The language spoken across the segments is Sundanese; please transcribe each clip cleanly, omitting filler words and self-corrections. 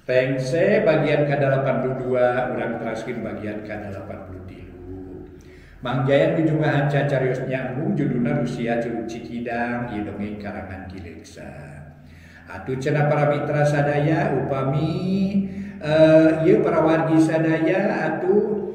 Pengse bagian ke-82 urang teraskeun bagian ke-83. Mang Jaya ngujungahan cacarios nyambung judulna Rusia Curug Cikidang ieu dongeng karangan Kileksa. Atuh cenah para mitra sadaya upami ieu para wargi sadaya atuh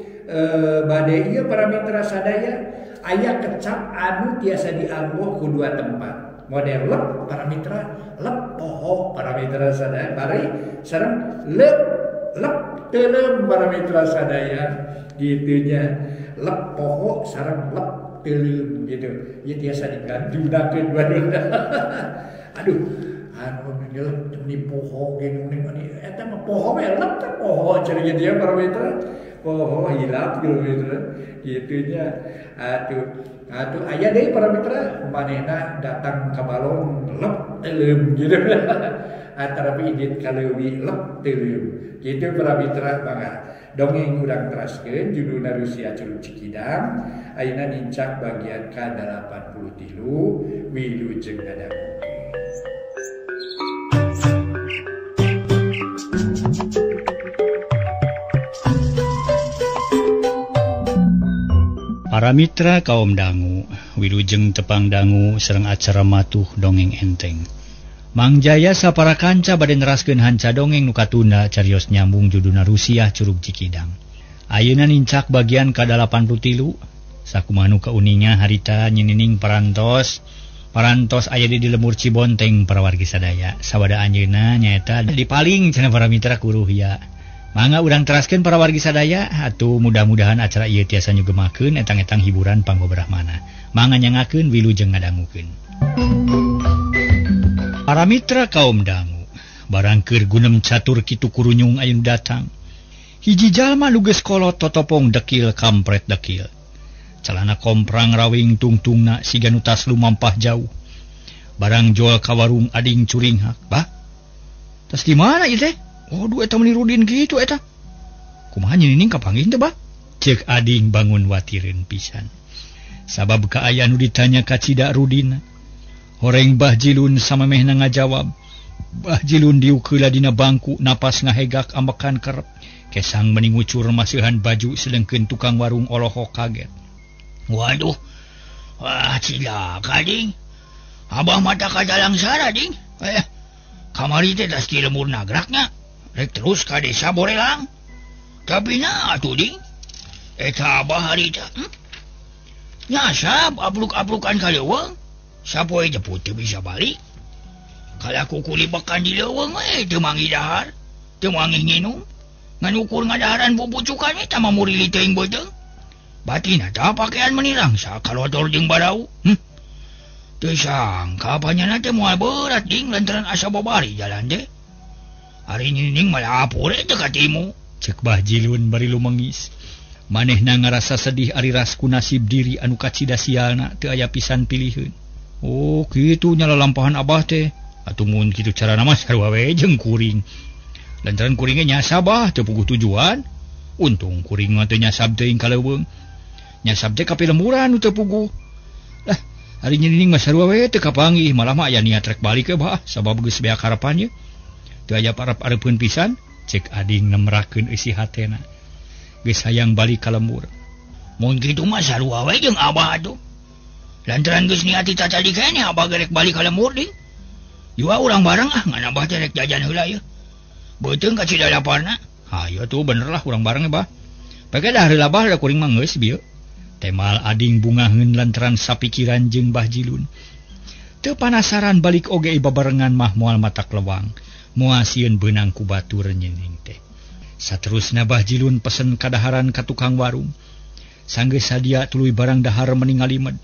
bade ieu para mitra sadaya aya kecap anu tiasa dianggo ku dua tempat. Model lep para mitra, lep poho para mitra sadaya, bari sareng lep teulem para mitra sadaya gitunya. Lep poho sareng lep teulem gitu. Ieu tiasa digandunakeun dua-duana. Aduh, anu lep ni poho ge mending eta mah poho we lep teh poho cenah dia para mitra. Poho hilap gitunya. Atuh aya deui para mitra manehna datang ka balong lep teulem gitu. Antara idit kaleuwi lep teulem. Gitu para mitra mangga. Dongeng urang teraskeun judulna Rusia Curug Cikidang. Ayeuna nincak bagian ke-83 Wilujeng Dadang. Para mitra kaum dangu, wilujeng tepang dangu sareng acara matuh dongeng enteng. Mang Jaya sapara kanca bade neraskeun hanca dongeng nu katunda carios nyambung judulna Rusia Curug Cikidang. Ayeuna nincak bagian ka-83 sakumaha nu kauninga harita nyinining parantos aya di lemur Cibonteng para wargi sadaya. Sabada anjeunna nyaeta dipaling cenah para mitra kuruh ya. Mangga urang teraskeun para wargi sadaya atuh mudah-mudahan acara ieu tiasa nyugemakeun etang-etang hiburan panggobrahmana. Mangga nyangakeun wilujeng ngadangukeun. Para mitra kaum dangu, barang keur gunem catur kitu kurunyung aya nu datang. Hiji jalma nu geus kolot totopong dekil kampret dekil. Calana komprang rawing tungtungna siga nu tas lumampah jauh. Barang jual ka warung ading curinghak. Bah, tas di mana ieu teh? Waduh, eta meni Rudin gitu eta. Kumaha nyinining kapanggih teh, Bah? Ceuk ading bangun watireun pisan. Sabab ka aya nu ditanya ka Cida Rudin. Horeng Bah Jilun samemehna ngajawab. Bah Jilun diukeula dina bangku napas ngahegak ambekan kerep. Kesang meni ngucur maseuhan baju sedengkeun tukang warung olohok kaget. Waduh. Wah, Cida kading. Abah mata kajalang sara ding. Kamari teh tas di lemur nagraknya. Rek terus ka desa Borelang. Tapi na atuh ding. Eta abah harita. Nyasab apluk-aplukan ka leuweung. Sapoe jeput teu bisa balik. Kalaku kulibekan di leuweung teu manggih dahar, teu manggih nginum. Ngan ukur ngadaharan bubucukan eta mamurili teuing beuteung. Batina tah pakean menirang sakalotor jeung badau. Teu sangka panjana teh moal berat ding lantaran asa babari jalan teh. Ari nyinining malah apure teu katimu. Ceuk Bah Jilun bari lumengis. Manehna ngarasa sedih ari rasku nasib diri anu kacida sialna teu aya pisan piliheun. Oh, kitu nyalalampahan abah teh. Atuh mun kitu carana mah sarua we jeung kuring. Lantaran kuringnya nyasab teu puguh tujuan. Untung kuring mah teu nyasab teuing ka leuweung. Nyasab teh ka pilemuran nu teu puguh. Lah, ari nyinining mah sarua we teu kapanggih, malah mah aya niat rek balik ke Bah, sabab geus beak harapan ye. Teu aya arep-arepeun pisan, cek ading nemerakeun isi hatena. Geus hayang balik ka lembur. Mun kitu mah sarua we jeung abah atuh. Lantaran geus niati tacali keneh abah gerek balik ka lembur ding. Jua urang bareng ngan abah teh rek jajan heula ye. Beuteung ka Cida Laparna. Hayu tuh bener lah urang bareng Bah. Pake dah heula Bah da kuring mah geus bieu. Temal ading bungaheun lantaran sapikiran jeung Bah Jilun. Teu panasaran balik oge babarengan mah moal matak lewang. Moal sieun beunang ku batur nyeuning teh. Saterusna Bah Jilun pesen kadaharan ka tukang warung. Sanggeus sadia tuluy barang dahar meningali med.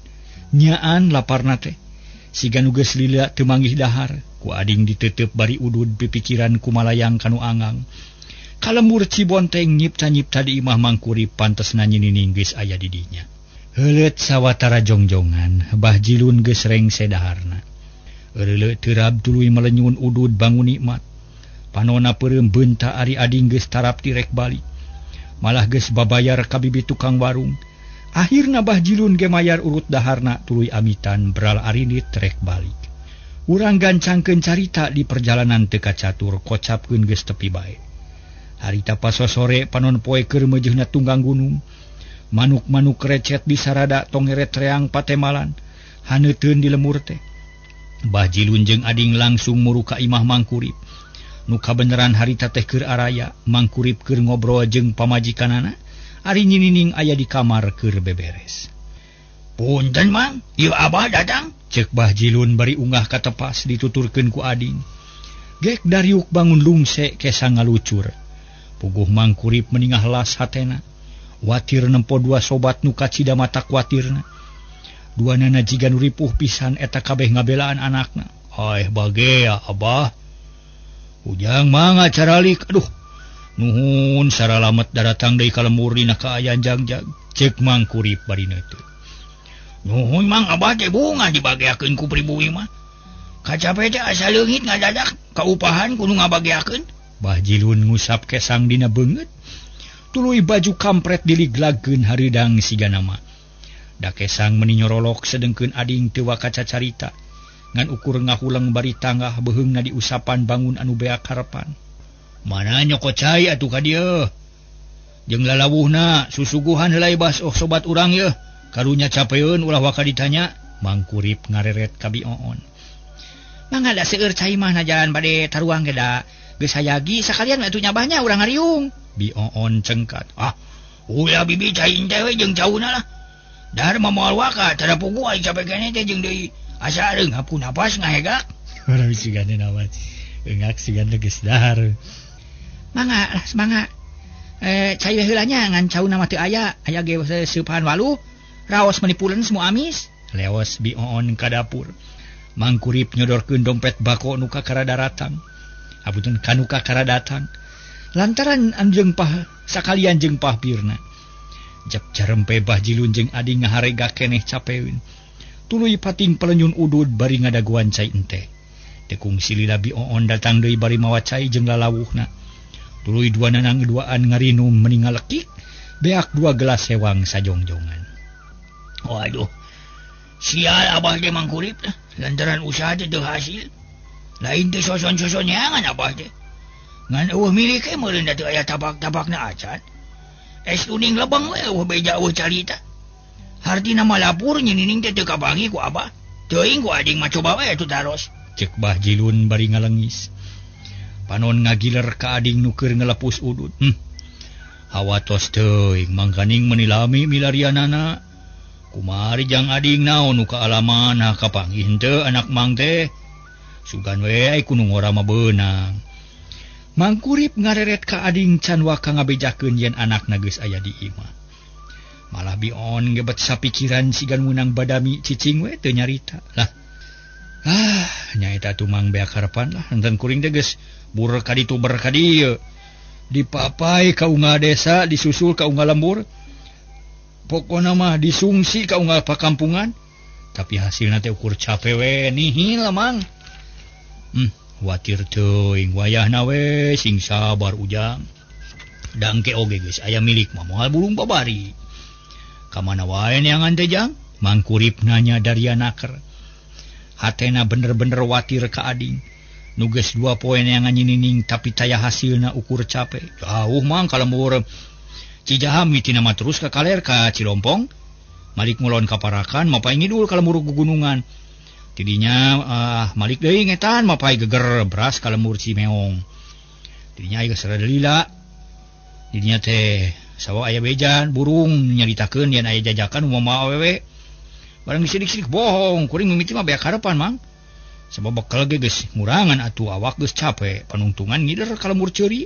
Nyaan laparna teh. Siga nu geus lila teu manggih dahar, ku ading diteuteup bari udud pipikiran ku malayang kanu angang. Ka lembur Cibonteng nyipta-nyipta di imah mangkuri pantesna nyinining geus aya di dinya. Heuleut sawatara jongjongan, Bah Jilun geus rengse daharna. Eureuleu teurab tuluy melenyun udud bangun nikmat. Panonna peureum beunta ari ading geus tarap tirek balik. Malah geus babayar ka bibi tukang warung. Akhirna Bah Jilun ge mayar urut daharna tuluy amitan beral arinit trek balik. Urang gancangkeun carita di perjalanan teka catur kocapkeun geus tepi bae. Harita pas sore panon poe keur meujeuhna tunggang gunung. Manuk-manuk recet di sarada tongeret reang patemalan. Haneuteun di lemur teh. Bah Jilun jeung Ading langsung muru ka imah Mangkurip. Nu kabeneran harita teh keur araya, Mangkurip keur ngobrol jeung pamajikanana. Ari nyinining aya di kamar keur beberes. Punten Mang, ieu Abah datang. Cek Bah Jilun bari unggah ka tepas dituturkeun ku Ading. Gek dariuk bangun lungse kesa ngalucur. Puguh Mangkurip meningah las hatena. Watir nempo dua sobat nu kacida mata kuatirna. Duanana jiga nu ripuh pisan eta kabeh ngabelaan anakna. Bagea Abah. Ujang mangga caralik. Aduh. Nuhun saralamet daratang deui ka lemur dina kaayaan jangjag. Cek Mangkurip bari neuteut. Nuhun Mang Abah teh bunga dibageakeun ku pribumi mah. Kacape teh asa leungit ngadadak kaupahan kudu ngabageakeun. Bah Jilun ngusap kesang dina beungeut. Tuluy baju kampret diliglageun hareudang sigana mah. Da kesang meuni nyorolok sedengkeun Ading teu wakaca carita. Ngan ukur ngahuleng bari tanggah beheungna di usapan bangun anu beak harepan. Mana nyokocai atuh ka dieu. Jeung lalawuhna susuguhan heulai bas sobat urang yeuh. Karunya capeun ulah waka ditanya. Mangkurip ngareret ka Bioon. Mangga da seueur cai mah na jalan bade taruang ge da geus hayagi sakalian atuh nyabahnya urang ngariung. Bioon cengkat. Ulah bibi cai teh we jeung cauna lah. Dahar moal waka tada pugu ai capek keneh teh jeung deui asa reungap ku napas ngahegak. Urang sigana nawas. Eungak sigana geus dahar. Mangga cai we heula nya ngan cauna mah teu aya ge seupahan walu. Raos menipulen semua amis. Leos Bioon ka dapur. Mangkurip nyodorkeun dompet bako nu ka karadaratang. Abuteun kanu ka karadatang. Lantaran anjeung pah sakalian jeung pahpirna. Jep jarempe Bah Jilun jeung Ading ngaharega keneh capeun. Tuluy pating pelenyun udud bari ngadaguan cai ente. Tekung silila Bioon datang deui bari mawa cai jeung lalawuhna. Tuluy duanana ngaduaan ngarinum meningal lekik. Beak 2 gelas sewang sajongjongan. Waduh, sial Abah teh Mangkurip teh, lantaran usaha teh teu hasil. Lain teh soson-soson nyangan Abah teh. Ngan eueuh milik ke meureun da teu aya tabak-tabakna acan. Es tuning lebang we eueuh beja eueuh carita. Hartina mah lapur nyinining teh teu kabangi ku Abah. Teuing ku Ading mah coba we atuh taros. Cek Bah Jilun bari ngalengis. Panon ngagiler ka Ading nu keur ngelepus udud. Hawatos teuing mangkaning menilami milarianana. Kumari jang Ading naon nu kaalamana kapanggih henteu anak Mang teh. Sugan we ai kudu ngora mah beunang. Mangkurip ngareret ka Ading can waka ngabejakeun yen anakna geus aya di imah. Malah Bioon gebet sapikiran sigan meunang badami cicing we teu nyarita. Lah. Nyaeta tumang beak harepan lah enten kuring teh geus bur ka ditu ber ka dieu. Dipapai ka unggal desa, disusul ka unggal lembur. Pokona mah disungsi ka unggal pakampungan. Tapi hasilna teh ukur cape we nihil Mang. Watir teuing wayahna we sing sabar ujang. Dangke oge geus aya milik mah moal bulung babari. Ka mana wae neangan teh jang? Mangkurip nanya dari anaker. Hatena bener-bener watir ka Ading. Nu geus 2 poe neangan nyinining tapi taya hasilna ukur cape. Jauh Mang ka lembur Cijaha mitina mah terus ka kaler ka Cilompong. Malik ngulon ka Parakan mapai ngidul ka lembur gugunungan. Tidinya malik deui ngetan mapai geger beras ka lembur Cimeong. Tidinya aya sarada lila. Tidinya teh sawa aya bejan burung nyaritakeun yen aya jajakan umpama awewe. Barang sidik-sidik bohong, kuring mimiti mah beak harepan Mang. Sabab bekal ge geus ngurangan atuh awak geus cape panungtungan ngider ka lembur ceuri.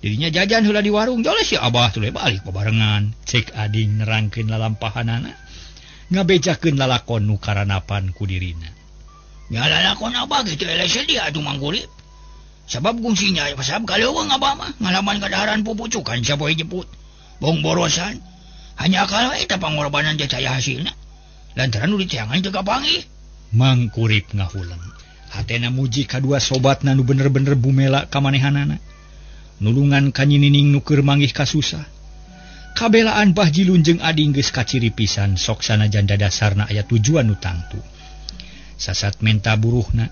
Dirinya jajan heula di warung jole si Abah tuluy balik babarengan. Cek Ading nerangkeun lalampahanana. Ngabejakeun lalakon nu karanapan ku dirina. Nya lalakon Abah kitu elese dia atuh Mangkurip. Sabab gungsinya pasab kaleuweung Abah mah ngalaman kadaharan pupucukan sapoe jeput. Bong borosan. Hanya akal we eta pangorbanan jaya hasilna. Lantaran nu diteangan teu kapanggih. Mangkurip ngahuleng. Hatena muji kadua sobatna nu bener-bener bumela kamanehanana. Nulungan kanyinining nu keur manggih kasusah. Kabelaan Bah Jilun jeung Ading geus kaciri pisan sok sanajan dasarna aya tujuan nu tangtu. Sasat menta buruhna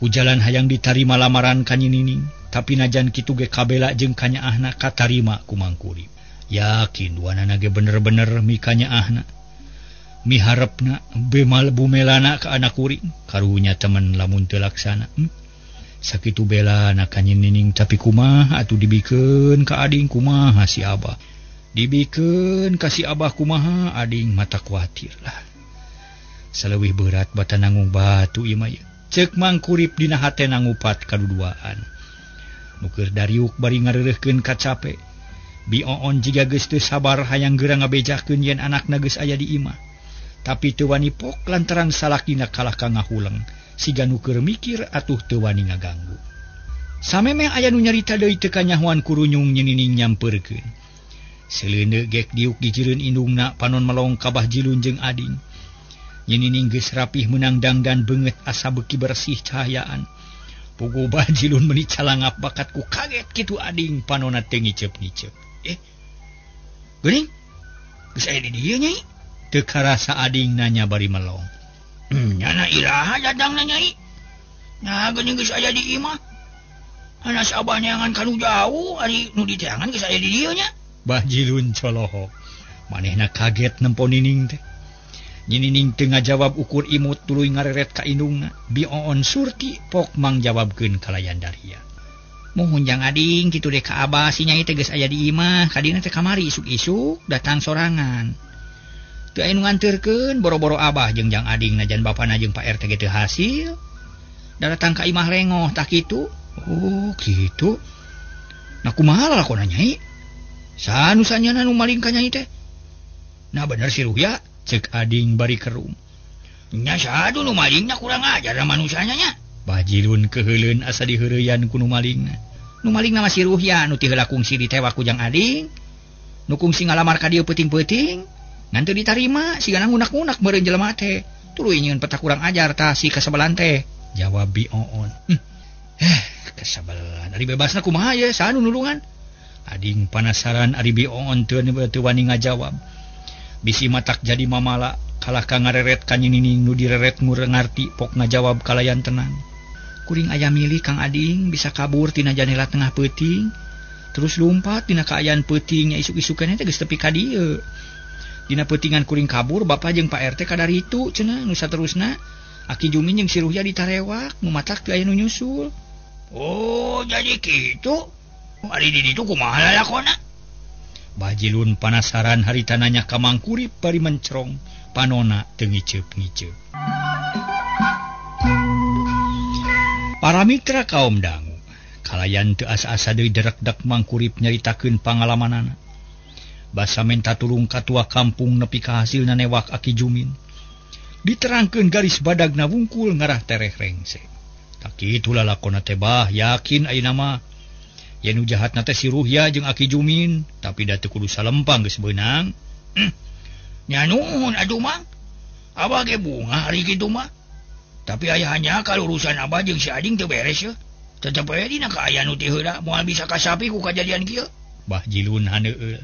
ku jalan hayang ditarima lamaran ka Nyinining, tapi najan kitu ge kabela jeung kanyaahna katarima ku Mang Kurip. Yakin duanana ge bener-bener mikanyaahna. Miharepna bemal bumelana ka anak kuring, karunya temen lamun teu laksana. Sakitu belana ka Nyinining, tapi kumaha atuh dibikeun ka ading kumaha si Abah. Dibikeun ka si Abah kumaha ading mata kuatir lah. Saleuwih berat bata nanggung batu ieu mah. Ceuk Mang Kurip dina hate nangupat kaduduaan. Nu keur dariuk bari ngareureuhkeun ka capek. Bi Oon jiga geus teu sabar hayang geura ngabejakeun yen anakna geus aya di imah. Tapi teu wani pok lantaran salakina kalah ka ngahuleng. Siga nu keur mikir atuh teu wani ngaganggu. Samemeh aya nu nyarita deui teu kanyahoan kurunyung Nyinining nyampeurkeun. Seleuneu gek diuk dijiereun indungna panon melong kabah Jilun jeung ading. Nyinining geus rapih meunang dangdan beungeut asa beuki bersih cahayaan. Puguh bah Jilun meuni calangap bakat ku kaget kitu ading panonna teu ngiceup-ngiceup. Geuning? Geus aya di dieu Nyai? Teu karasa ading nanya bari melong. Nyana iraha datangna Nyai? Nah geuning geus aya di imah. Anas Abah neangan kanu jauh, ari nu diteangan geus aya di dieu nya. Bah Jilun colohok. Manehna kaget nempo Nining teh. Nyinining teu ngajawab ukur imut tuluy ngareret ka indungna. Bi Oon surti pok mang jawabkeun kalayan daria. Mohon jang ading kitu deh ka Abah si Nyai teh geus aya di imah, kadina teh kamari isuk-isuk datang sorangan. Teu aya nu nganteurkeun boro-boro Abah jeung jang ading najan bapana jeung Pak RT ge teu hasil. Datang ka imah lengoh tah kitu. Oh, kitu. Nah kumaha lalakonna Nyai? Sanu sanyana nu maling ka Nyai teh? Nah bener si Ruhya, cek ading bari kerum. Nya sadu nu malingna kurang ajar manusanya nya. Bah Jilun keheuleuan asa diheureuyan ku nu malingna. Nu malingna masih Ruhya nu ti heula kungsi ditewak ku jang ading. Nu kungsi ngalamar ka dieu peuting-peuting, ngan teu ditarima sigana ngunak-ngunak meureun jelema teh. Tuluy nyieun peta kurang ajar tah si kasabelan teh. Jawab Bi Oon. Kasabelan ari bebasna kumaha ye sanu nulungan? Ading panasaran ari Bi Oon teu wani ngajawab. Bisi matak jadi mamala kalah ka ngareret ka Nyinining nu direret ngarti pok ngajawab kalayan tenang. Kuring aya milih Kang Ading bisa kabur tina janela tengah peuting, terus lumpat tina kaayaan peuting nya isuk-isukeun teh geus tepi ka dieu. Dina peutingan kuring kabur Bapa jeung Pak RT kadaritu cenah nu saterusna Aki Jumin jeung si Ruhya ditarewak nu matak teu aya nu nyusul. Oh jadi kitu. Ari di ditu kumaha lalakonna? Bah Jilun panasaran harita nanya ka Mang Kurip bari mencerong, panona teu ngiceup-ngiceup. Para mitra kaum dangu, kalayan teu asa-asa deui derek-dek Mang Kurip nyaritakeun pangalamanana. Basa menta tulung katua kampung nepi ka hasilna newak Aki Jumin. Diterangkeun garis badagna wungkul ngarah tereh rengse. Tak kitu lalakonna teh bah yakin ayeuna mah yen nu jahatna teh si Ruhya jeung Aki Jumin, tapi da teu kudu salempang geus beunang. Nya nuhun atuh Mang. Abah ge bunga ari kitu mah. Tapi aya hanya kalau urusan Abah jeung si Ading teu beres ye. Tetep we dina kaayaan nu ti heula moal bisa kasapi ku kajadian kieu. Bah Jilun haneueul.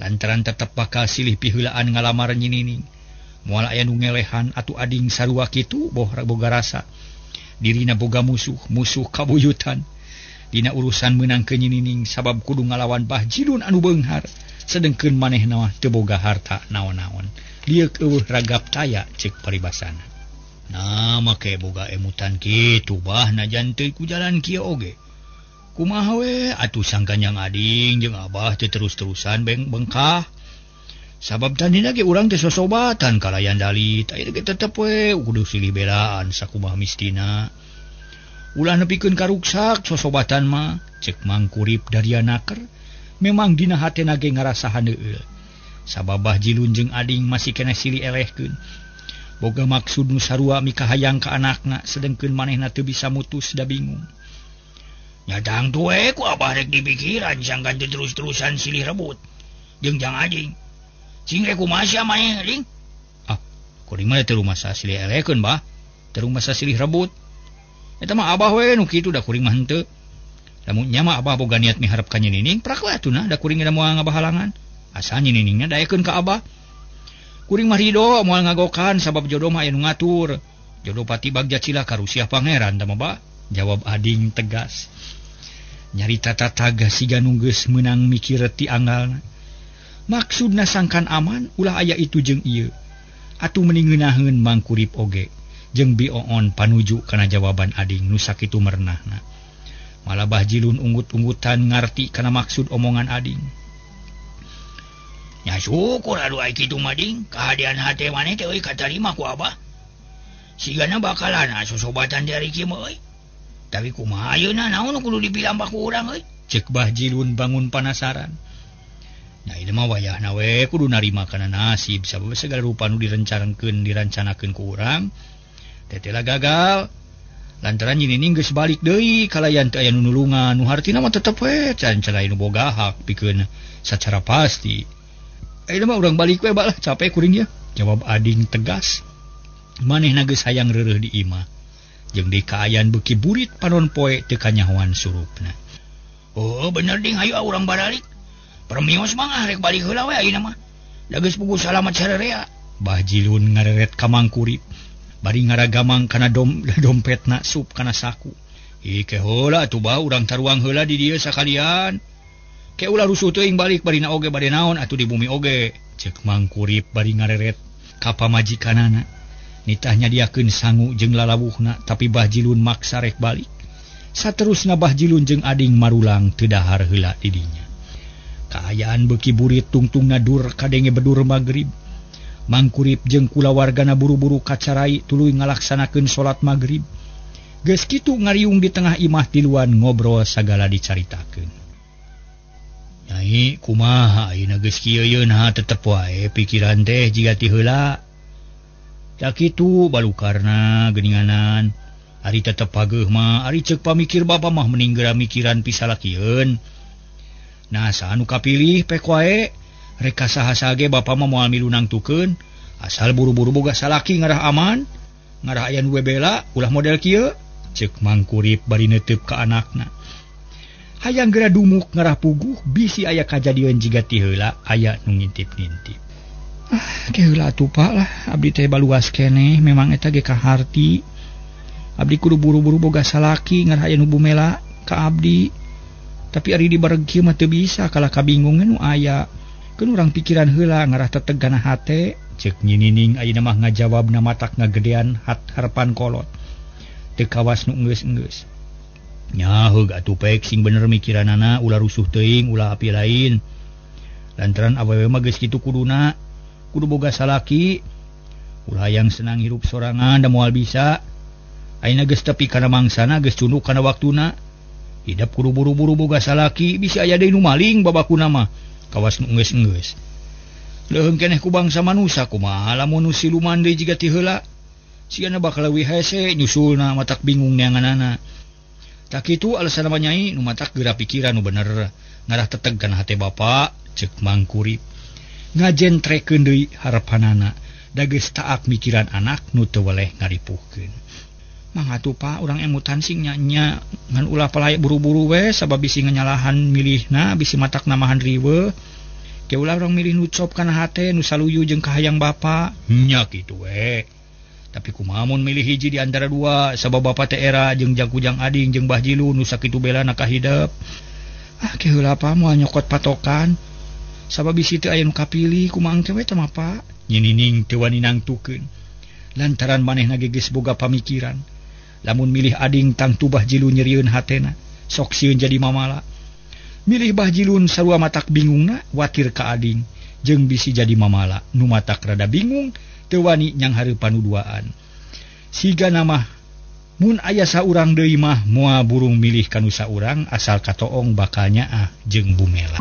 Lantaran tetep bakal silih piheulaan ngalamar Nyinining. Moal aya nu ngelehan atuh ading sarua kitu boga rasa. Dirina boga musuh kabuyutan. Dina urusan meunang ke Nyinining sabab kudu ngalawan Bah Jilun anu beunghar. Sedengkeun manehna mah teu boga harta naon-naon. Lieuk eueuh ragap taya ceuk paribasana. Nah make boga emutan kitu bah najan teu ku jalan kieu oge. Kumaha we atuh sangkanyang ading jeung Abah teu terus-terusan bengkah. Sabab tandina ge urang teh sosobatan kalayan dalit, aya ge tetep we kudu silih belaan sakumaha mistina. Ulah nepikeun karuksak sosobatan mah, cek Mang Kurip darianaker, memang dina hatena ge ngarasa haneueul. Sabab Bah Jilun jeung ading masih kena silih elehkeun. Boga maksud nu sarua mikahayang ka anakna, sedengkeun manehna teu bisa mutus da bingung. Nyadang tuwe ku Abah rek dipikiran sangkan teu terus-terusan silih rebut jeung jang ading. Cing rek kumaha sia maneh ring? Kuring mah teu rumasa silih elehkeun bah, teu rumasa silih rebut. Eta mah Abah we nu kitu da kuring mah henteu. Lamun nya mah Abah boga niat miharep ka Nyinining, prak we atuh da kuring da moal ngabahalangan. Asa Nyininingna daekeun ka Abah. Kuring mah ridho moal ngagokan sabab jodoh mah aya nu ngatur. Jodopati bagja cilaka Rusia pangeran tama ba? Jawab Ading tegas. Nyarita tataga siga nunggeus menang mikir ti anggalna. Maksudna sangkan aman ulah aya itu jeung ieu. Atuh mending ngeunaheun Mang Kurip oge jeung Bioon panuju kana jawaban Ading nu sakitu merenahna. Malah Bahjilun unggut-unggutan ngarti kana maksud omongan Ading. Nya syukur atuh ai kitu mading, kahadian hate maneh teh euy katarima ku Abah. Sigana bakalana sosobatan dari kieu euy. Tapi kumaha ayeuna naon nu kudu dipilambah ku urang euy? Cek Bahjilun bangun penasaran. Nya ieu mah wayahna we kudu narima kana nasib sabab segala rupa nu dirancanakeun ku urang teh lah gagal. Lantaran nyining geus balik deui kalayan teu aya nu nulungan nu hartina mah tetep we can lain nu boga hak pikeun sacara pasti. Ayeuna mah urang balik we balah capek kuring ya, jawab Ading tegas. Manehna geus hayang reureuh di imah jeung di kaayaan beuki burit panon poe teu kanyahoan surupna. Oh bener ding hayu urang baralik. Permios mah rek balik heula we ayeuna mah. Da geus puguh salamat sarerea. Bahjilun ngareret ka Mang Kurip. Bari ngaragamang kana dompetna sup kana saku. Ike heula atuh bah urang taruang heula di dieu sakalian. Ke ulah rusuh teuing balik barina oge bade naon atuh di bumi oge. Ceuk Mang Kurip bari ngareret ka pamajikanana. Nitahnya diakeun sangu jeung lalabuhna tapi Bahjilun maksa rek balik. Saterusna Bahjilun jeung Ading marulang teu dahar heula di dinya. Kaayaan beuki burit tungtungna dur kadenge bedur magrib. Mang Kurip jeung kulawargana buru-buru kacarai tuluy ngalaksanakeun salat magrib. Geus kitu ngariung di tengah imah tiluan ngobrol sagala dicaritakeun. Nyai kumaha ayeuna geus kieu yeun ha tetep wae pikiran teh jiga ti heula. Da kitu balukarna geuninganan. Ari tetep pageuh mah ari ceuk pamikir bapa mah mending geura mikiran pisalakieun. Nah saanu kapilih pek wae. Rek kasaha ge bapa mah moal milu nangtukeun asal buru-buru boga salaki ngarah aman ngarah aya nu bela ulah model kieu ceuk Mang Kurip bari neuteub ka anakna. Hayang geura dumuk ngarah puguh bisi aya kajadian jiga ti heula aya nu ngintip-ngintip. Ke heula atuh Pak lah abdi teh baluas keneh memang eta ge kaharti. Abdi kudu buru-buru boga salaki ngarah aya nu bumela ka abdi. Tapi ari di bareg kieu mah teu bisa kalah kabingungan nu aya. Keun urang pikiran heula ngarah tetegana hate ceuk Nyinining ayeuna mah ngajawabna matak ngagedean harapan kolot teu kawas nu enggeus-enggeus. Nya heug atuh pek sing bener mikiranana ulah rusuh teuing ulah api lain. Lantaran awewe mah geus kitu kuduna kudu boga salaki ulah yang senang hirup sorangan da moal bisa. Ayeuna geus tepi kana mangsana geus cunduk kana waktuna. Hidap kudu buru-buru boga salaki bisa aya deui nu maling babakuna mah. Kawas nu enggeus-enggeus. Leuheung keneh ku bangsa manusia kumaha lamun nu siluman deui jiga ti heula. Sigana bakal leuwih hese nyusulna matak bingung neanganana. Tak kitu alasan mah Nyai nu matak geura pikiran nu bener ngarah teteg kana hate bapa ceuk Mang Kurip. Ngajentrekeun deui harepanana da geus taak mikiran anak nu teu weleh ngaripuhkeun. Mang atuh Pak urang emutan sing nya ngan ulah palaya buru-buru we sabab bisi nganyalahan milihna bisi matak namahan riweuh. Ke ulah urang milih nu cop kana hate nu saluyu jeung kahayang bapa. Nya kitu we. Tapi kumaha mun milih hiji di antara dua sabab bapa teh era jeung Jangkujang Ading jeung Bahjilun nu sakitu belana ka hideep. Ke heula Pak moal nyokot patokan. Sabab bisi teu aya nu kapilih kumaha engke we teh mah Pak. Nyinining teu wani nangtukeun. Lantaran manehna geus boga pamikiran. Lamun milih Ading tangtu Bahjilun nyerieun hatena sok sieun jadi mamala. Milih Bahjilun sarua matak bingungna watir ka Ading jeung bisi jadi mamala nu matak rada bingung teu wani nyang hareupan nu duaan. Sigana mah mun aya saurang deui mah moal burung milih kanu saurang asal katoong bakal nyaah jeung bumela.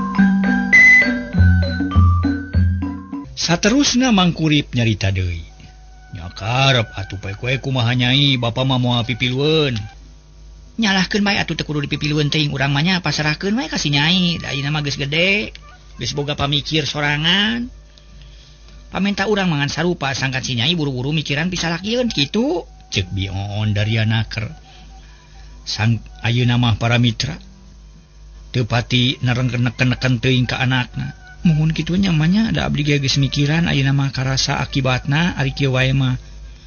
Saterusna Mang Kurip nyarita deui. Nya karep atuh poe koe kumaha Nyai bapa mah moal pipilueun. Nyalahkeun bae atuh teu kudu dipipilueun teuing urang mah nya pasarahkeun wae ka si Nyai. Da ayeuna mah geus gede, geus boga pamikir sorangan. Pamenta urang mangan sarupa sangkan si Nyai buru-buru mikiran pisalakieun kitu ceuk Bioon dari anaker. Sang ayeuna mah para mitra teu pati nerengkeun-neken teuing ka anakna. Muhun kitu nya mah nya da abdi geus mikiran ayeuna mah karasa akibatna ari kieu wae mah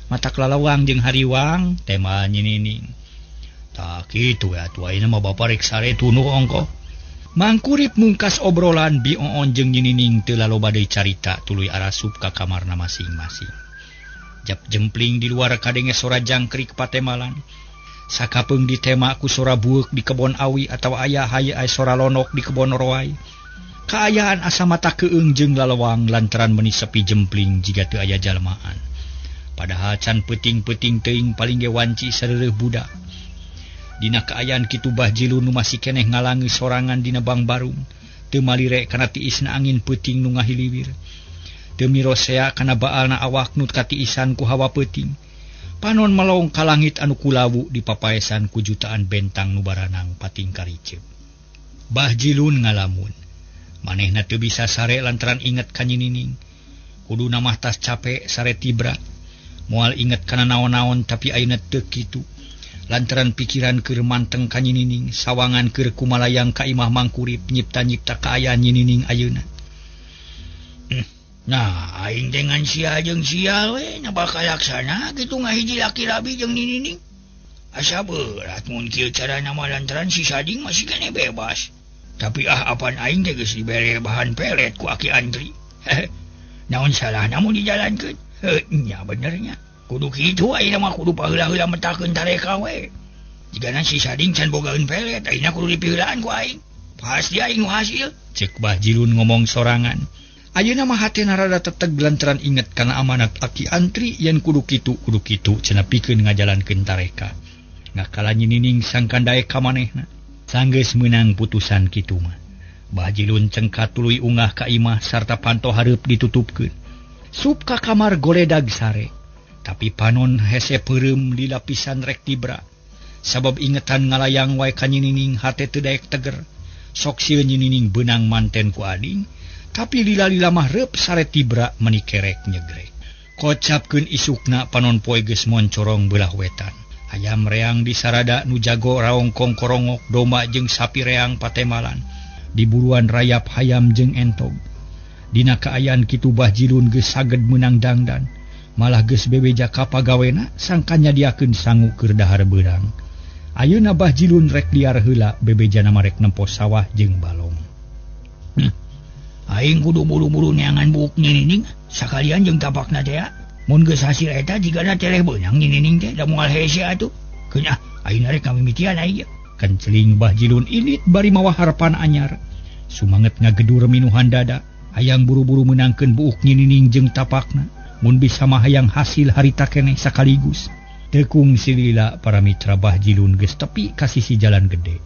mata lalawang jeung hariwang tema nyinining. Tak kitu ya tu ayeuna mah bapa rek sare tunu ongko. Mangkurip mungkas obrolan Bi Oon jeung nyinining teu laloba deui carita tuluy arasup ka kamarna masing-masing. Jap jempling di luar kadenge sora jangkrik patemalan. Sakapeung ditema ku sora bueuk di kebon awi atawa aya hayeu sora lonok di kebon roai. Kaayaan asa mata keung jeung lalawang lantaran meuni sepi jempling jiga teu aya jalmaan. Padahal can peuting-peuting teuing paling ge wanci sareureuh budak. Dina kaayaan kitu Bahjilun nu masih keneh ngalangi sorangan dina bang barung, teu malire kana tiisna angin peuting nu ngahiliwir. Teu mirosea kana baalna awak nu katiisan ku hawa peuting. Panon melong ka langit anu kulawu dipapaesan ku jutaan bentang nu baranang pating kariceu. Bahjilun ngalamun, manehna teu bisa sare lantaran inget ka nyinining. Kuduna mah tas capek sare tibra. Moal inget kana naon-naon tapi ayeuna teu kitu. Lantaran pikiran keur manteng ka nyinining, sawangan keur kumalayang ka imah mangkurip nyipta-nyipta kaayaan nyinining ayeuna. Nah, aing dengan sia jeung sia we na bakal laksana kitu ngahiji laki rabi jeung nyinining. Asa berat mun kieu carana mah lantaran si Sading masih kene bebas. Tapi apan aing teh geus dibere bahan pelet ku Aki Andri. Naon salahna mun dijalankeun? Nya benernya. Kudu kitu ayeuna mah kudu paheula-heula metakeun tareka we. Jigana si Sading can bogaeun pelet, ayeuna kudu dipiheulaan ku aing. Pasti aing hasil, cek Bahjilun ngomong sorangan. Ayeuna mah hatena rada teteg lantaran inget kana amanat Aki Antri yen kudu kitu cenah pikeun ngajalankeun tareka. Ngakala nyinining sangkan daek ka manehna. Sanggeus meunang putusan kitu mah. Bahjilun cengkat tuluy ungah ka imah sarta panto hareup ditutupkeun. Sup ka kamar goledag sare. Tapi panon hese peureum di lapisan rek tibra. Sabab ingetan ngalayang wae ka nyinining hate teu daek teger. Sok sieun nyinining beunang manten ku ading, tapi lila-lila mah reup sare tibra meuni kerek nyegrek. Kocapkeun isukna panon poe geus moncorong beulah wetan. Hayam reang di sarada nu jago raongkong korongok domba jeung sapi reang patemalan. Di buruan rayap hayam jeung entog. Dina kaayaan kitu Bahjilun geus saged meunang dangdan. Malah geus bebeja ka pagawena sangka nyadiakeun sangu keur dahar beurang. Ayeuna Bahjilun rek liar heula bebejana mah rek nempos sawah jeung balong. Aing kudu buru-buru neangan buuk nyinining sakalian jeung tapakna teh. Mun geus hasil eta jigana teleh beunang nyinining teh da moal hese atuh. Keun ayeuna rek kamimitian aing. Kenceling Bahjilun ilit bari mawa harapan anyar. Sumanget ngagedur minuhan dada, hayang buru-buru meunangkeun buuk nyinining jeung tapakna. Mun bisa mah hayang hasil harita keneh sakaligus. Tekung silila para mitra Bahjilun geus tepi ka sisi jalan gede.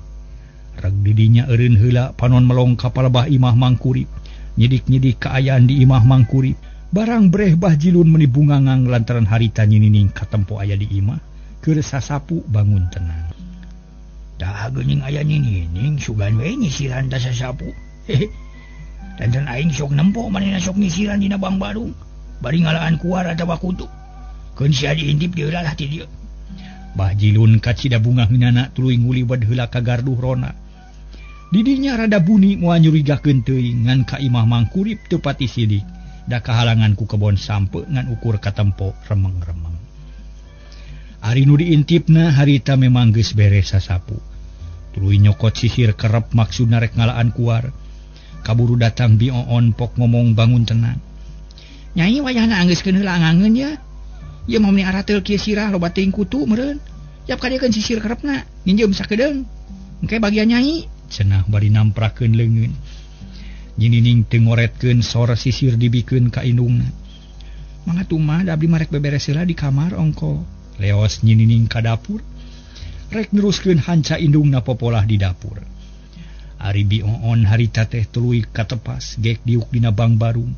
Reg didinya eureun heula panon melong ka palebah imah mangkurip. Nyidik-nyidik kaayaan di imah mangkurip. Barang breh Bahjilun meuni bungangang lantaran harita nyinining katempo aya di imah. Keur sasapu bangun tenang. Dah geuning aya nyinining sugan we nyisiran da sasapu. Lantaran aing sok nempo manehna sok nyisiran dina bang barung. Bari ngalaan kuar atawa kutu. Keun sia diintip dieulah ti dieu. Bahjilun kacida bunga hinana tuluy nguliwed heula ka garduh rona. Didinya rada buni moal nyurigakeun teuing ngan ka imah mangkurip teu pati sidik. Da kahalangan ku kebon sampe ngan ukur katempo remeng-remeng. Ari nu diintipna harita memang geus beres sasapu. Tuluy nyokot sisir kerep maksudna rek ngalaan kuar. Kaburu datang Bi Oon pok ngomong bangun tenang. Nyai wayahna anggeuskeun heula angangeun ya. Ieu mah meuni arateul kieu sirah loba teuing kutu meureun. Yap kadiekeun sisir kerepna, nginjeum sakedeung. Engke bagian nyai, cenah bari namprakeun leungeun. Nyinining teu ngoretkeun sor sisir dibikeun ka indungna. Mangga tumah da abdi mah rek beberes heula di kamar ongko. Leos nyinining ka dapur. Rek neruskeun hanca indungna popolah di dapur. Ari Bi Oon harita teh tuluy katepas gek diuk dina bang barung.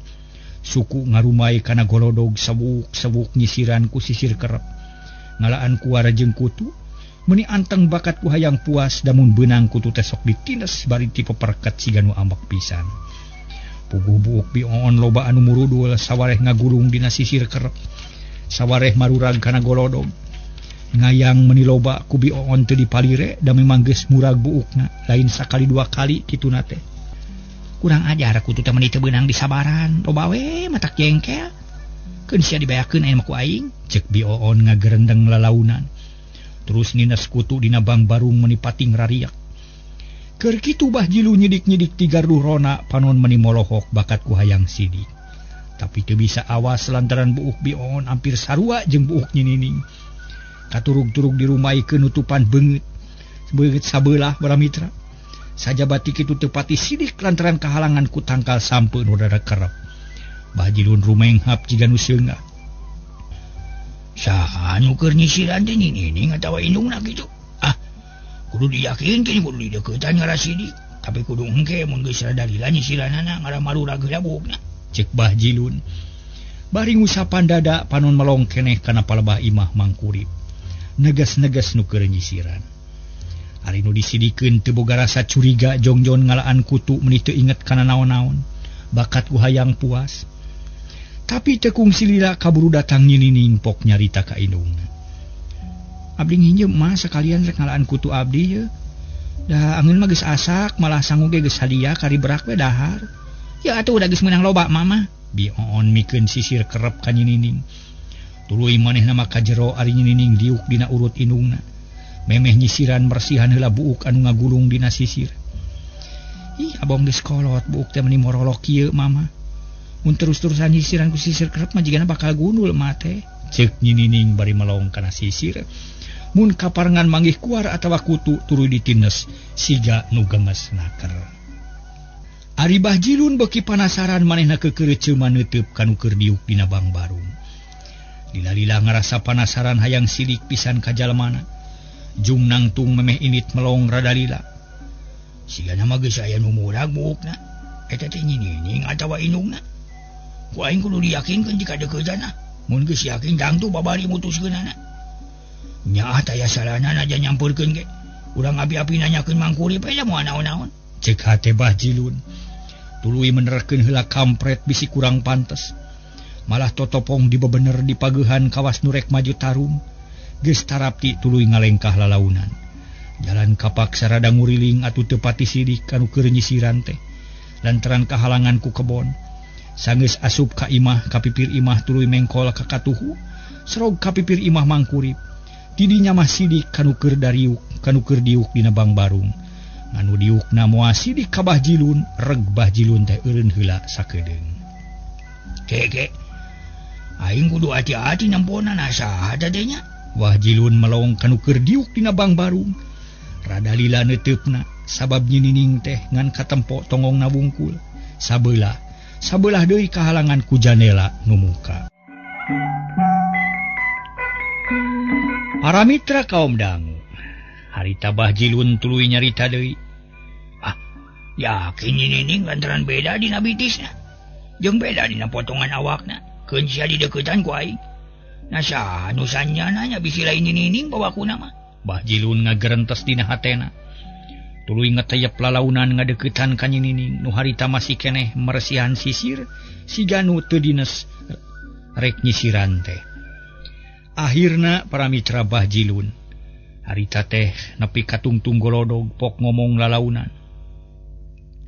Suku ngarumai kana golodog sabuk nyisiran ku sisir kerep. Ngalaan kuara jeung kutu. Meuni anteng bakat ku hayang puas damun beunang kutu teh sok ditines bari ti peperket siga nu ambek pisan. Puguh buuk Bi Oon loba anu murudul sawareh ngagulung dina sisir kerep. Sawareh marurag kana golodog. Ngayang meuni loba ku Bi Oon teu dipalire da memang geus murag buukna lain sakali dua kali kituna teh. Kurang ajar kutu teh meuni teu beunang disabaran, loba we matak jengkel. Keun sia dibayakeun aya mah ku aing, cek Bioon ngagerendeng lalaunan. Terus nines kutu dina bang barung meuni pating rariak. Keur kitu Bah Jilu nyidik-nyidik ti gardu rona panon meuni molohok bakat ku hayang sidik. Tapi teu bisa awas lantaran buuk Bioon hampir sarua jeung buuk Nyinining. Katurug-turug dirumaikeun nutupan beungeut sabelah Baramitra. Sajabati kitu teu pati sidik lantaran kahalangan ku tangkal sampeun udara kerep. Bah Jilun rumenghap jiga nu seunggah. Saha nu keur nyisiran teh Nyinining atawa indungna kitu? Kudu diyakinkeun kudu dideuketan ngara sidik. Tapi kudu engke mun geus sadalila nyisiranana ngara marurag heula buukna. Cek Bah Jilun. Bari ngusapan dada panon melong keneh kana palebah imah Mangkurip. Negas-negas nu keur nyisiran. Ari nu disidikeun teu boga rasa curiga jongjon ngalaan kutu meuni teu inget kana naon-naon. Bakat ku hayang puas. Tapi teu kungsi lila kaburu datang Nyinining pok nyarita ka indungna. Abdi nginjem mah sakalian rek ngalaan kutu abdi ye. Da angeun mah geus asak malah sangu ge geus hadiah kari berak we dahar. Ya atuh udah geus meunang loba mama. Bioon mikeun sisir kerep ka Nyinining. Tuluy manehna mah ka jero ari Nyinining diuk dina urut indungna. Memeh nyisiran bersihan heula buuk anu ngagulung dina sisir. Ih abong geus kolot buuk teh meuni morolok kieu mama. Mun terus-terusan nyisiran ku sisir kerep mah jigana bakal gundul mah teh. Ceuk Nyinining bari melong kana sisir. Mun kaparengan manggih kuar atawa kutu tuluy ditines siga nu gemes naker. Ari Bah Jilun beuki panasaran manehna kekeureuceuman neuteub kanu keur diuk dina bang barung. Lila-lila ngarasa panasaran hayang sidik pisan ka jalemana. Jung nangtung memeh init melong rada lila. Sigana mah geus aya nu murag buukna. Eta teh Nyinining atawa indungna. Ku aing kudu diyakinkeun jika deukeutana. Mun geus yakin dangtu babari mutuskeunana. Nya aya salahna aja nyampeurkeun ge. Urang api-api nanyakeun Mangkurip aya moal naon-naon. Cek hate Bah Jilun. Tuluy menerkeun heula kampret bisi kurang pantes. Malah totopong dibebener di pageuhan kawas nu rek maju tarum. Geus tarapti tuluy ngalengkah lalaunan. Jalan kapak sarada nguriling atuh teu pati sidik kanu keur nyisiran teh. Lantaran kahalangan ku kebon. Sanggeus asup ka imah kapipir imah tuluy mengkol ka katuhu. Serog kapipir imah Mangkurip. Didinya mah sidik kanu keur dariuk kanu keur diuk dina bang barung. Nganu diukna moal sidik ka Bah Jilun, reg Bah Jilun teh eureun heula sakedeung. Keke. Aing kudu hati-hati namponan saha teh nya. Bah Jilun melong kanu keur diuk dina bang barung. Rada lila neuteupna sabab Nyinining teh ngan katempo tongongna wungkul. Sabelah deui kahalangan ku jendela nu muka. Para mitra kaum dangu. Harita Bah Jilun tuluy nyarita deui. Yakin Nyinining lantaran beda dina bitisna. Jeung beda dina potongan awakna. Keun sia dideuketan ku aing. Nah saha nu sanjana nya bisi lain Nyinining bawakuna mah. Bah Jilun ngagerentes dina hatena. Tuluy ngeteyep lalaunan ngadeuketan ka Nyinining nu harita masih keneh meresihan sisir siga nu teu dines rek nyisiran teh. Akhirna para mitra Bah Jilun harita teh nepi ka tungtung golodog pok ngomong lalaunan.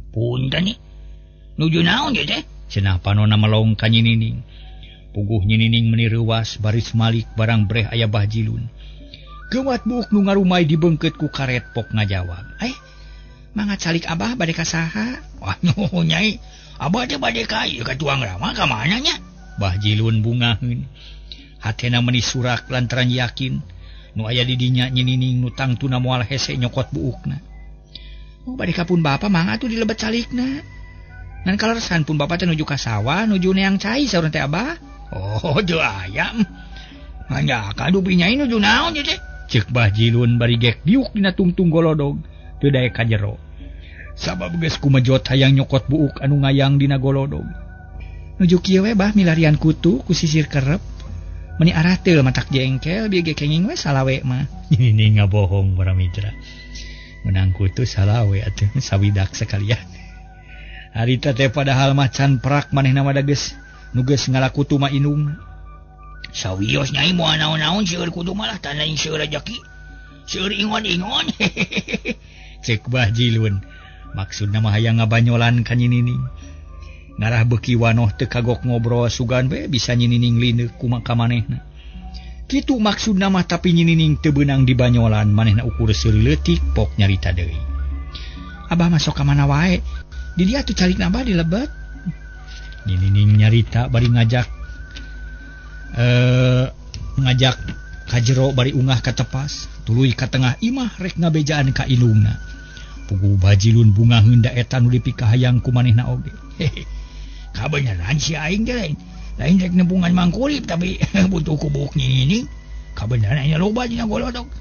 Punten ni nuju naon ge teh? Cenah panonna melong ka Nyinining. Puguh Nyinining meuni reuwas baris malik barang breh aya Bah Jilun. Geumat buuk nu ngarumay dibeungkeut ku karet pok ngajawab. Mangat salik abah bade ka saha? Wah nyoh nyai, abah teh bade ka ieu ka tuang rama ka mana nya? Bah Jilun bungaheun. Hatena meuni surak lantaran yakin nu aya di dinya Nyinining nu tangtuna moal hese nyokot buukna. Oh bade ka pun bapa mangga atuh dilebet salikna. Ngan kaleresan pun bapa teh nuju ka sawah nuju neang cai saurang teh abah. Oh teu aya. Hanya kadu pinyai nuju naon ye teh? Ceuk Bah Jilun bari gek diuk dina tungtung golodog teu daek ka jero. Sabab geus kumejot hayang nyokot buuk anu ngayang dina golodog. Nuju kieu we Bah milarian kutu ku sisir kerep. Meni arah teu matak jengkel bieu ge kenging we salawe mah. Ini ngabohong para mitra. Menang kutu salawe atuh sawidak sekalian. Harita teh padahal macan perak manehna mah da geus nu geus ngalakutu mah indung. Sawios nyai moal naon-naon seueur kudu malah tanda seueur rejeki. Seueur ingon-ingon. Cek Bah Jilun. Maksudna mah hayang ngabanyolan ka Nyinining. ngarah beki wanoh teu kagok ngobrol sugan we bisa nyinining lineuk kumaha manehna. Kitu maksudna mah tapi nyinining teu beunang di banyolan manehna ukur seuri leutik pok nyarita deui. Abah masuk ka mana wae? Di dia tuh calikna abah di Lebet. Nyinining nyarita bari ngajak ka jero bari ungah ka tepas, tuluy ka tengah imah rek ngabejaan ka indungna. Pugu Bajilun bunga heunda eta nu dipikahayang ku manehna oge. Kabeneran si aing teh lain rek nebungan mangkulip tapi butuh kubuk nyinining. Kabeneran aya loba dina golodog.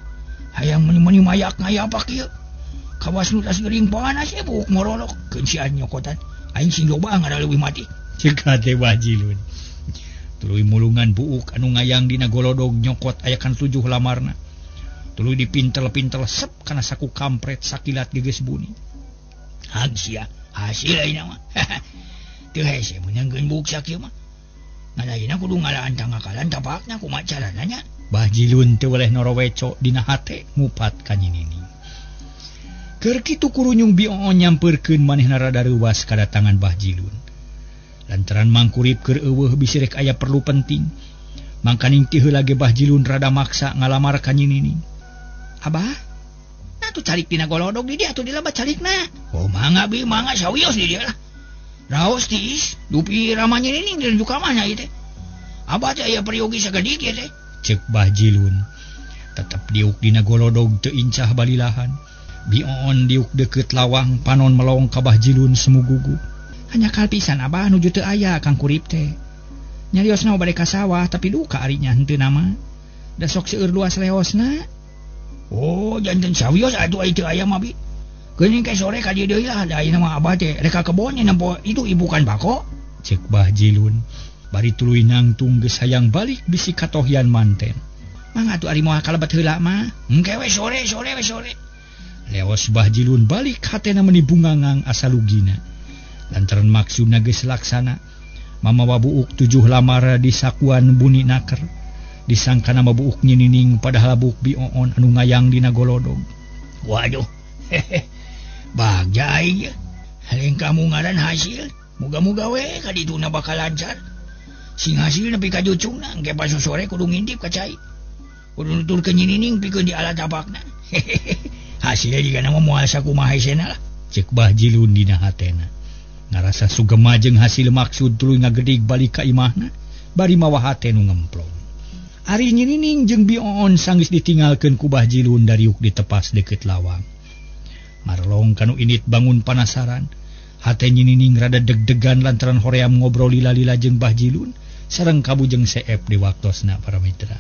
Hayang meni-meni mayak ngayapak ieu. Kawas nu tas gering panas ya buuk morolok keun si nyokotan. Aing sing loba ngara leuwih mati. Ceuk teh Bajilun. Tuluy mulungan buuk anu ngayang dina golodog nyokot ayakan 7 lamarna. Tuluy dipintel-pintel sep kana saku kampret sakilat geges bunyi. Hag sia hasil ayeuna mah. Teu hese menyangkeun buuk sakieu mah. Ngalaina kudu ngalaan tangakalan tapakna kumaha carana nya. Bajilun teu weleh noroweco dina hate ngupat ka nyinining. Keur kitu kurunyung Bioon nyampeurkeun manehna rada reuwas kadatangan Bajilun. Lantaran mangkurip keur eueuh bisi rek aya perlu penting. Mangkaning ti heula ge Bajilun rada maksa ngalamar ka nyinining. Abah, nah tu calik dina golodog di dia atuh dilebat calikna. Oh mangga bi mangga sawios di dia lah. Raos tiis, dupi rama nyinining dan juga mana ieu teh. Abah teh aya periogi sagedik ieu teh. Ceuk Bajilun. Tetep diuk dina golodog teu incah balilahan. Bioon diuk deukeut lawang panon melong ka Bajilun semugugu. Hanya kalpisan abah nuju teu aya Kang Kurip teh. Nyariosna bade ka sawah tapi duka arinya henteu nama. Da sok seueur luas leosna. Oh, janten sawios atuh teu aya mah bi. Geuning ke sore ka dieu deui lah da ayeuna mah abah teh rek ka kebon nempo itu ibukan bako. Ceuk Bajilun. Bari tuluy nangtung geus hayang balik bisi katohian manten. Mang atuh ari moal kalebet heula mah. Engke we sore. Leos Bajilun balik hatena meuni bungangang asalugina. Lantaran maksudna geus laksana. Mamawa buuk 7 lamar di sakuan buni naker. Disangkana mabuuk nyinining padahal buuk Bioon anu ngayang dina golodog. Waduh. Bagja aing. Haling kamu ngaran hasil. Muga-muga we kadituna bakal lancar. Sing hasil nepi ka jucungna engke pas sore kudu ngintip ka cai. Kudu nuturkeun nyinining pikeun di alat tapakna. Hasilna digana moal sakumaha hesena lah. Ceuk Bajilun dina hatena. Ngarasa sugema jeung hasil maksud tuluy ngagedig balik ka imahna bari mawa hate nu ngemplong. Ari nyinining jeung Bioon sanggeus ditinggalkeun ku Bajilun dariuk ditepas deukeut lawang. Marlong kanu init bangun panasaran, hate nyinining rada deg-degan lantaran hoream ngobrol lila-lila jeung Bajilun sareng kabujeng seep di waktosna para mitra.